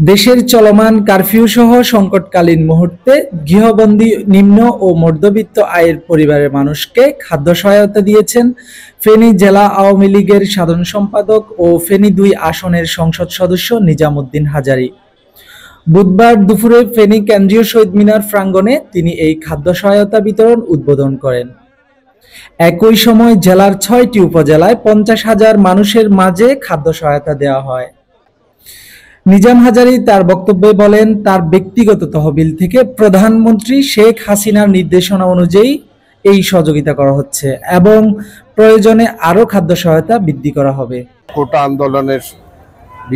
দেশের চলমান কারফিউ সহ সংকটকালীন মুহূর্তে গৃহবন্দী নিম্ন ও মধ্যবিত্ত আয়ের পরিবারের মানুষকে খাদ্য সহায়তা দিয়েছেন ফেনী জেলা আওয়ামী লীগের সাধারণ সম্পাদক ও ফেনী ২ আসনের সংসদ সদস্য নিজামুদ্দিন হাজারী। বুধবার দুপুরে ফেনী কেন্দ্রীয় শহীদ মিনার প্রাঙ্গণে তিনি এই খাদ্য সহায়তা বিতরণ উদ্বোধন করেন। একই সময় জেলার ৬টি উপজেলায় ৫০,০০০ মানুষের মাঝে খাদ্য সহায়তা দেওয়া হয়। নিজাম হাজারী তার বক্তব্যে বলেন, তার ব্যক্তিগত তহবিল থেকে প্রধানমন্ত্রী শেখ হাসিনার নির্দেশনা অনুযায়ী এই সহযোগিতা করা হচ্ছে এবং প্রয়োজনে আরও খাদ্য সহায়তা বৃদ্ধি করা হবে। কোটা আন্দোলনের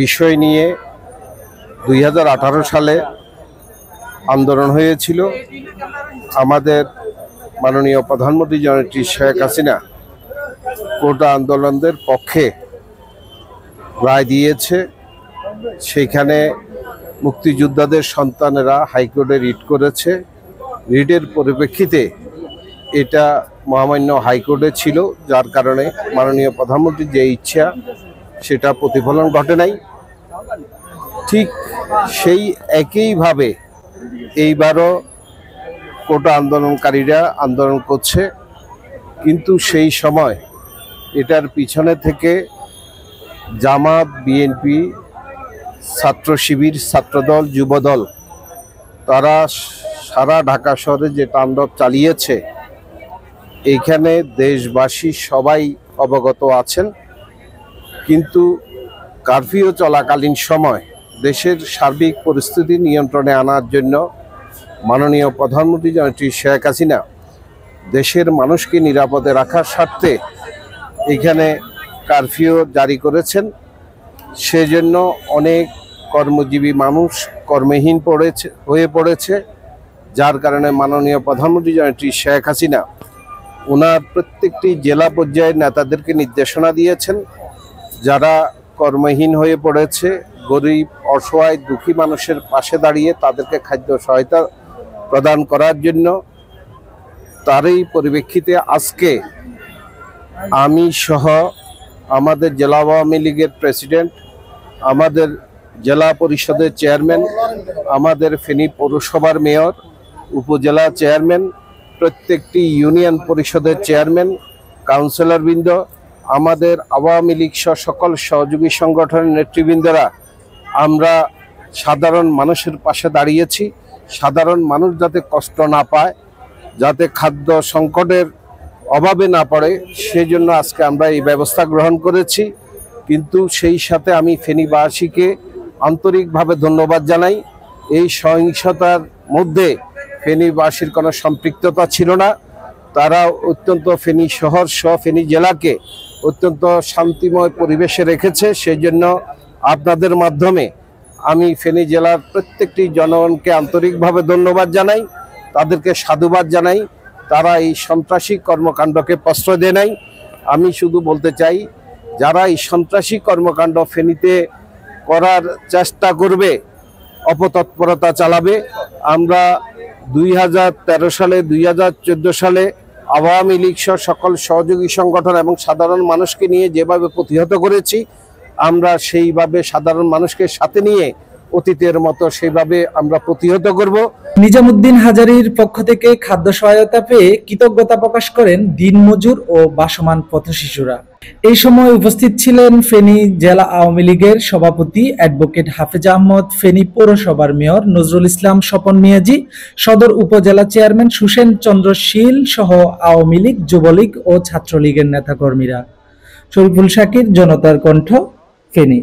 বিষয় নিয়ে ২০১৮ সালে আন্দোলন হয়েছিল। আমাদের মাননীয় প্রধানমন্ত্রী জননেত্রী শেখ হাসিনা কোটা আন্দোলনদের পক্ষে রায় দিয়েছে। সেখানে মুক্তিযোদ্ধাদের সন্তানেরা হাইকোর্টে রিট করেছে। রিটের পরিপ্রেক্ষিতে এটা মহামান্য হাইকোর্টে ছিল, যার কারণে মাননীয় প্রধানমন্ত্রীর যে ইচ্ছা সেটা প্রতিফলন ঘটে নাই। ঠিক সেই একইভাবে এইবারও কোটা আন্দোলনকারীরা আন্দোলন করছে, কিন্তু সেই সময় এটার পিছনে থেকে জামাত, বিএনপি, ছাত্র শিবির, ছাত্রদল, যুবদল তারা সারা ঢাকা শহরে যে তাণ্ডব চালিয়েছে, এইখানে দেশবাসী সবাই অবগত আছেন। কিন্তু কারফিউ চলাকালীন সময় দেশের সার্বিক পরিস্থিতি নিয়ন্ত্রণে আনার জন্য মাননীয় প্রধানমন্ত্রী জননেত্রী শেখ হাসিনা দেশের মানুষকে নিরাপদে রাখার স্বার্থে এখানে কারফিউ জারি করেছেন। সেজন্য অনেক কর্মজীবী মানুষ কর্মহীন হয়ে পড়েছে, যার কারণে মাননীয় প্রধানমন্ত্রী জননেত্রী শেখ হাসিনা ওনার প্রত্যেকটি জেলা পর্যায়ের নেতাদেরকে নির্দেশনা দিয়েছেন, যারা কর্মহীন হয়ে পড়েছে, গরিব, অসহায়, দুঃখী মানুষের পাশে দাঁড়িয়ে তাদেরকে খাদ্য সহায়তা প্রদান করার জন্য। তারই পরিপ্রেক্ষিতে আজকে আমি সহ আমাদের জেলা আওয়ামী লীগের প্রেসিডেন্ট, আমাদের জেলা পরিষদের চেয়ারম্যান, আমাদের ফেনী পৌরসভার মেয়র, উপজেলা চেয়ারম্যান, প্রত্যেকটি ইউনিয়ন পরিষদের চেয়ারম্যান, কাউন্সিলরবৃন্দ, আমাদের আওয়ামী লীগ সহ সকল সহযোগী সংগঠনের নেতৃবৃন্দরা আমরা সাধারণ মানুষের পাশে দাঁড়িয়েছি। সাধারণ মানুষ যাতে কষ্ট না পায়, যাতে খাদ্য সংকটের অভাবে না পড়ে, সেজন্য আজকে আমরা এই ব্যবস্থা গ্রহণ করেছি। কিন্তু সেই সাথে আমি ফেনীবাসীকে আন্তরিকভাবে ধন্যবাদ জানাই। এই সহিংসতার মধ্যে ফেনীবাসীর কোনো সম্পৃক্ততা ছিল না। তারা অত্যন্ত ফেনী শহর সহ ফেনী জেলাকে অত্যন্ত শান্তিময় পরিবেশে রেখেছে। সেই জন্য আপনাদের মাধ্যমে আমি ফেনী জেলার প্রত্যেকটি জনগণকে আন্তরিকভাবে ধন্যবাদ জানাই, তাদেরকে সাধুবাদ জানাই। তারা এই সন্ত্রাসী কর্মকাণ্ডকে প্রশ্রয় দেয় নাই। আমি শুধু বলতে চাই, যারা এই সন্ত্রাসী কর্মকাণ্ড ফেনীতে করার চেষ্টা করবে, অপতৎপরতা চালাবে, আমরা ২০১৩ সালে ২০১৪ সালে আওয়ামী লীগ সহ সকল সহযোগী সংগঠন এবং সাধারণ মানুষকে নিয়ে যেভাবে প্রতিহত করেছি, আমরা সেইভাবে সাধারণ মানুষকে সাথে নিয়ে অতীতের মতো সেইভাবে আমরা প্রতিহত করব। নিজামুদ্দিন হাজারীর পক্ষ থেকে খাদ্য সহায়তা পেয়ে কৃতজ্ঞতা প্রকাশ করেন দিনমজুর ও বাসমান পথশিশুরা। এই সময় উপস্থিত ছিলেন ফেনী জেলা আওয়ামী লীগের সভাপতি অ্যাডভোকেট হাফেজ আহমদ, ফেনী পৌরসভার মেয়র নজরুল ইসলাম স্বপন মিয়াজি, সদর উপজেলা চেয়ারম্যান সুসেন চন্দ্র শীল সহ আওয়ামী লীগ, যুবলীগ ও ছাত্রলীগের নেতাকর্মীরা। শরীফুল শাকির, জনতার কণ্ঠ, ফেনী।